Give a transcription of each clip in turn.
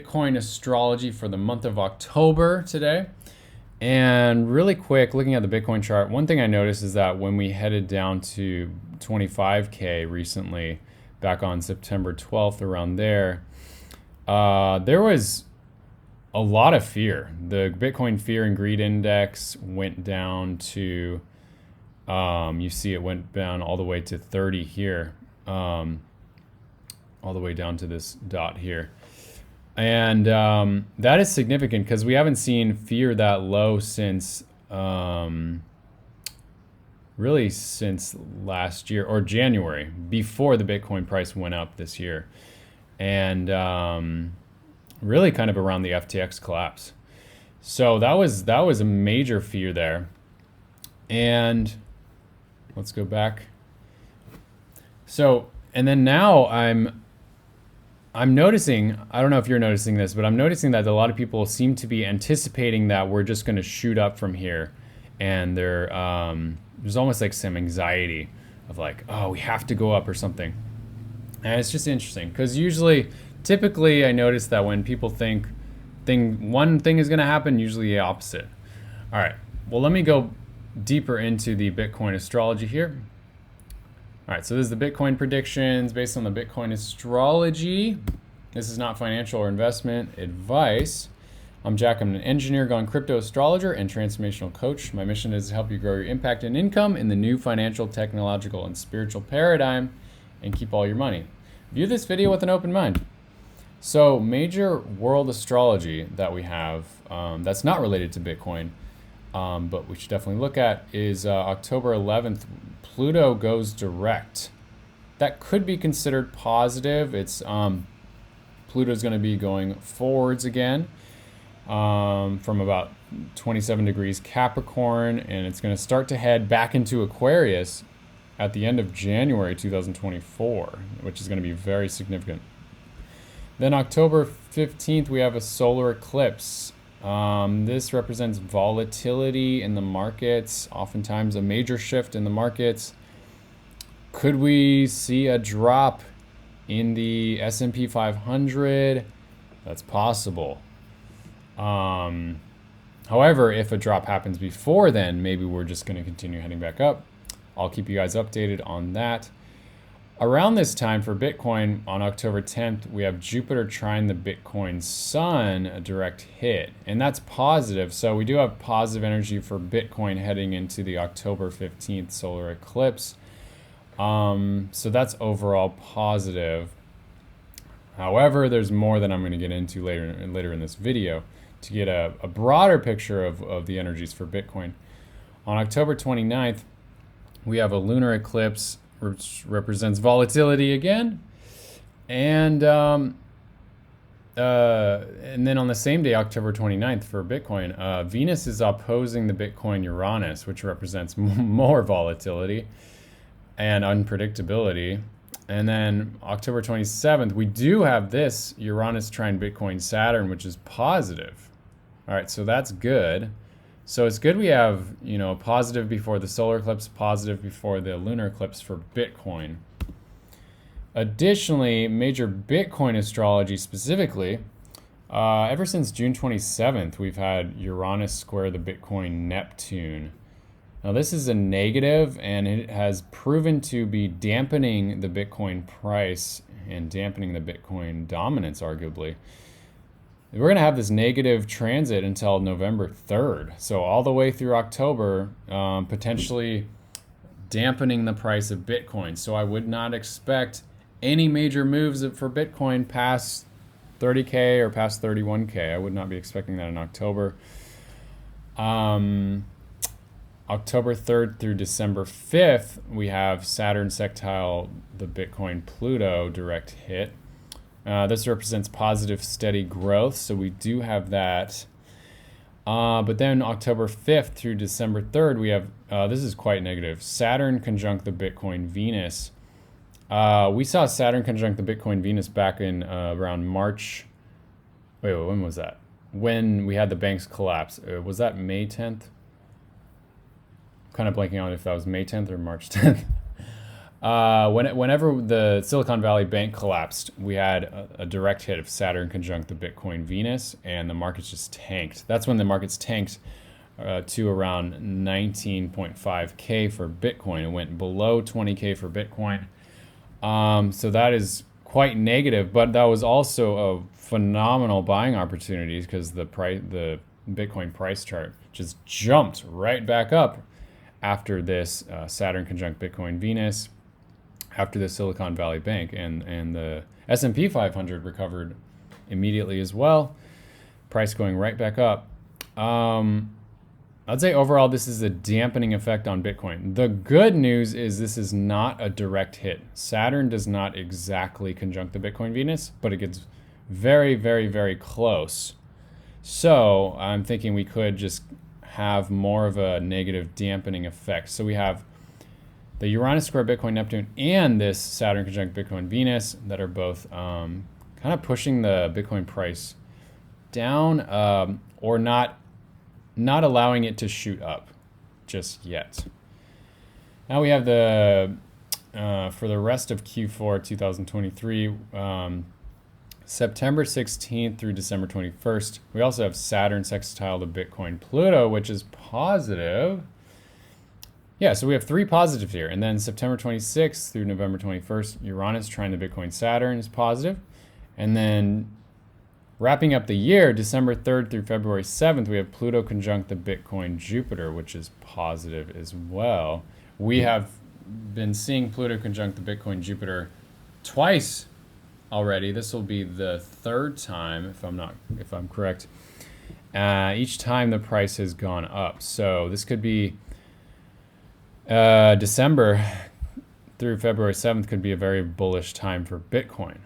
Bitcoin astrology for the month of October today. And really quick, looking at the Bitcoin chart, one thing I noticed is that when we headed down to 25K recently, back on September 12th, around there, there was a lot of fear. The Bitcoin fear and greed index went down to, you see it went down all the way to 30 here, all the way down to this dot here. And that is significant because we haven't seen fear that low since, really since last year or January, before the Bitcoin price went up this year. And really kind of around the FTX collapse. So that was a major fear there. And let's go back. So, and then now I'm noticing, I don't know if you're noticing this, but I'm noticing that a lot of people seem to be anticipating that we're just going to shoot up from here. And there's almost like some anxiety of like, oh, we have to go up or something. And it's just interesting because typically I notice that when people think one thing is going to happen, usually the opposite. All right, well, let me go deeper into the Bitcoin astrology here. All right, so this is the Bitcoin predictions based on the Bitcoin astrology. This is not financial or investment advice. I'm Jack. I'm an engineer gone crypto astrologer and transformational coach. My mission is to help you grow your impact and income in the new financial, technological, and spiritual paradigm and keep all your money. View this video with an open mind. So major world astrology that we have that's not related to Bitcoin, but we should definitely look at is October 11th, Pluto goes direct. That could be considered positive. It's Pluto's going to be going forwards again from about 27 degrees Capricorn, and it's going to start to head back into Aquarius at the end of January 2024, which is going to be very significant. Then October 15th, we have a solar eclipse. This represents volatility in the markets, oftentimes a major shift in the markets. Could we see a drop in the S&P 500? That's possible. However, if a drop happens before then, maybe we're just going to continue heading back up. I'll keep you guys updated on that. Around this time for Bitcoin, on October 10th, we have Jupiter trine the Bitcoin sun, a direct hit. And that's positive. So we do have positive energy for Bitcoin heading into the October 15th solar eclipse. So that's overall positive. However, there's more that I'm going to get into later in this video to get a broader picture of the energies for Bitcoin. On October 29th, we have a lunar eclipse, which represents volatility again. And then on the same day, October 29th for Bitcoin, Venus is opposing the Bitcoin Uranus, which represents more volatility and unpredictability. And then October 27th, we do have this Uranus trine Bitcoin Saturn, which is positive. All right, so that's good. So it's good we have, positive before the solar eclipse, positive before the lunar eclipse for Bitcoin. Additionally, major Bitcoin astrology specifically, ever since June 27th, we've had Uranus square the Bitcoin Neptune. Now this is a negative, and it has proven to be dampening the Bitcoin price and dampening the Bitcoin dominance, arguably. We're going to have this negative transit until November 3rd. So all the way through October, potentially dampening the price of Bitcoin. So I would not expect any major moves for Bitcoin past 30K or past 31K. I would not be expecting that in October. October 3rd through December 5th, we have Saturn sextile the Bitcoin Pluto direct hit. This represents positive, steady growth, so we do have that. But then October 5th through December 3rd, we have, this is quite negative, Saturn conjunct the Bitcoin Venus. We saw Saturn conjunct the Bitcoin Venus back in around March. Wait, when was that? When we had the banks collapse. Was that May 10th? I'm kind of blanking on if that was May 10th or March 10th. Whenever the Silicon Valley Bank collapsed, we had a direct hit of Saturn conjunct the Bitcoin Venus, and the markets just tanked. That's when the markets tanked to around 19.5K for Bitcoin. It went below 20K for Bitcoin. So that is quite negative, but that was also a phenomenal buying opportunity because the Bitcoin price chart just jumped right back up after this Saturn conjunct Bitcoin Venus, after the Silicon Valley Bank, and the S&P 500 recovered immediately as well, price going right back up. I'd say overall this is a dampening effect on Bitcoin. The good news is this is not a direct hit. Saturn does not exactly conjunct the Bitcoin Venus, but it gets very, very, very close. So I'm thinking we could just have more of a negative dampening effect. So we have the Uranus square Bitcoin Neptune and this Saturn conjunct Bitcoin Venus that are both kind of pushing the Bitcoin price down, or not allowing it to shoot up just yet. Now we have the for the rest of Q4 2023, September 16th through December 21st. We also have Saturn sextile to Bitcoin Pluto, which is positive. Yeah, so we have 3 positives here. And then September 26th through November 21st, Uranus trine the Bitcoin Saturn is positive. And then wrapping up the year, December 3rd through February 7th, we have Pluto conjunct the Bitcoin Jupiter, which is positive as well. We have been seeing Pluto conjunct the Bitcoin Jupiter twice already. This will be the 3rd time, if I'm correct. Each time the price has gone up. So this could be December through February 7th could be a very bullish time for Bitcoin.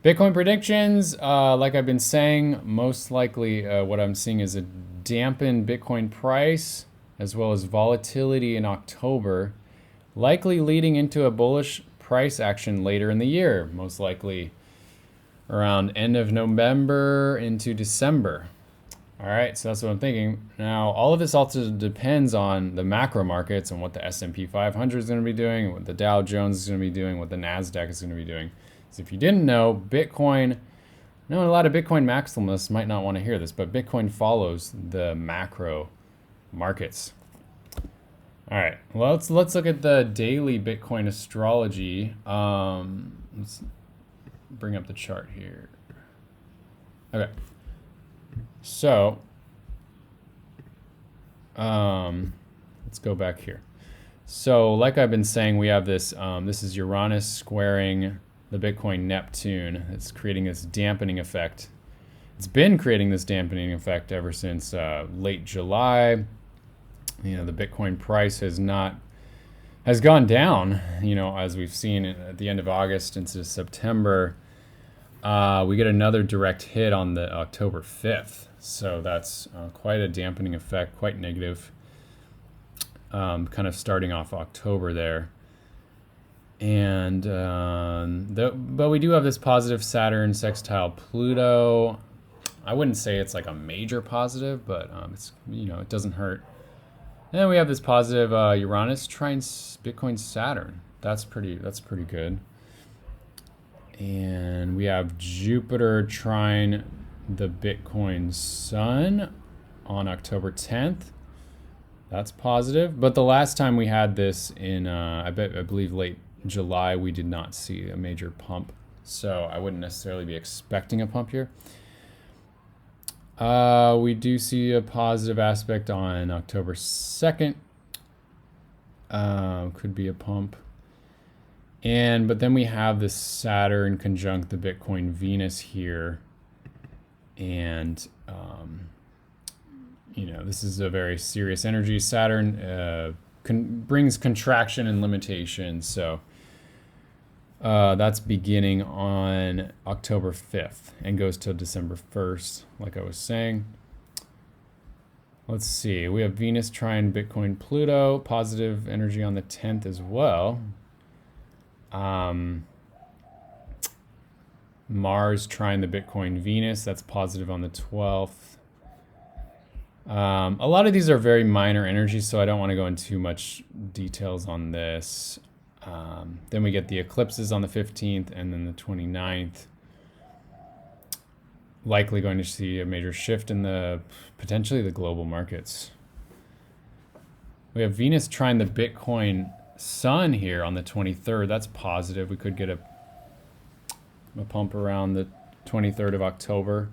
Bitcoin predictions, like I've been saying, most likely what I'm seeing is a dampened Bitcoin price as well as volatility in October, likely leading into a bullish price action later in the year, most likely around end of November into December. All right, so that's what I'm thinking. Now, all of this also depends on the macro markets and what the S&P 500 is going to be doing, what the Dow Jones is going to be doing, what the NASDAQ is going to be doing. So if you didn't know, Bitcoin, a lot of Bitcoin maximalists might not want to hear this, but Bitcoin follows the macro markets. All right, well, let's look at the daily Bitcoin astrology. Let's bring up the chart here. Okay. So, let's go back here. So, like I've been saying, we have this, this is Uranus squaring the Bitcoin Neptune. It's creating this dampening effect. It's been creating this dampening effect ever since late July. The Bitcoin price has gone down, as we've seen at the end of August into September. We get another direct hit on the October 5th. So that's quite a dampening effect, quite negative, kind of starting off October there. And but we do have this positive Saturn sextile Pluto. I wouldn't say it's like a major positive, but it's it doesn't hurt. And then we have this positive Uranus trine Bitcoin Saturn. That's pretty good. And we have Jupiter trine the Bitcoin Sun on October 10th. That's positive. But the last time we had this in, I believe late July, we did not see a major pump. So I wouldn't necessarily be expecting a pump here. We do see a positive aspect on October 2nd. Could be a pump. But then we have this Saturn conjunct the Bitcoin Venus here. And, this is a very serious energy. Saturn brings contraction and limitation. So that's beginning on October 5th and goes till December 1st, like I was saying. Let's see. We have Venus trine Bitcoin Pluto, positive energy on the 10th as well. Mars trine the Bitcoin Venus, that's positive on the 12th. A lot of these are very minor energies, so I don't want to go into too much details on this. Then we get the eclipses on the 15th and then the 29th. Likely going to see a major shift in potentially the global markets. We have Venus trine the Bitcoin Sun here on the 23rd. That's positive. We could get a pump around the 23rd of October.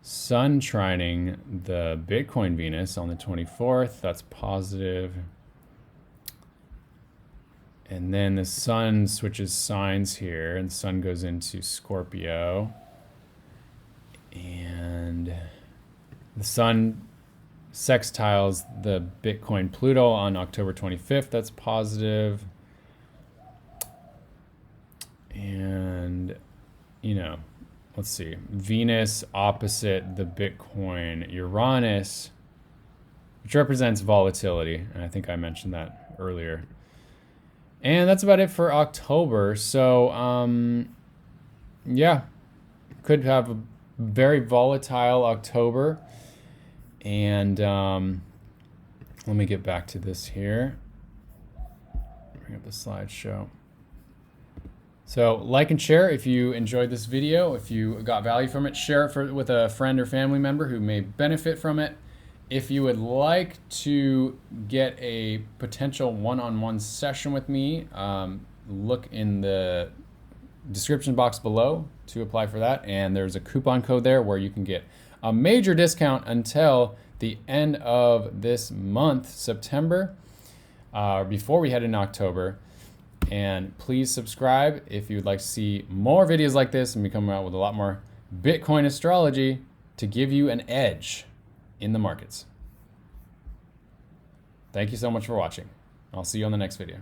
Sun trining the Bitcoin Venus on the 24th. That's positive. And then the Sun switches signs here, and the Sun goes into Scorpio. And the Sun sextiles the Bitcoin Pluto on October 25th. That's positive. And, you know, let's see. Venus opposite the Bitcoin Uranus, which represents volatility. And I think I mentioned that earlier. And that's about it for October. So, yeah, could have a very volatile October. And let me get back to this here. Bring up the slideshow. So like and share if you enjoyed this video. If you got value from it, share it with a friend or family member who may benefit from it. If you would like to get a potential one-on-one session with me, look in the description box below to apply for that. And there's a coupon code there where you can get a major discount until the end of this month, September, before we head into October. And please subscribe if you'd like to see more videos like this and be coming out with a lot more Bitcoin astrology to give you an edge in the markets. Thank you so much for watching. I'll see you on the next video.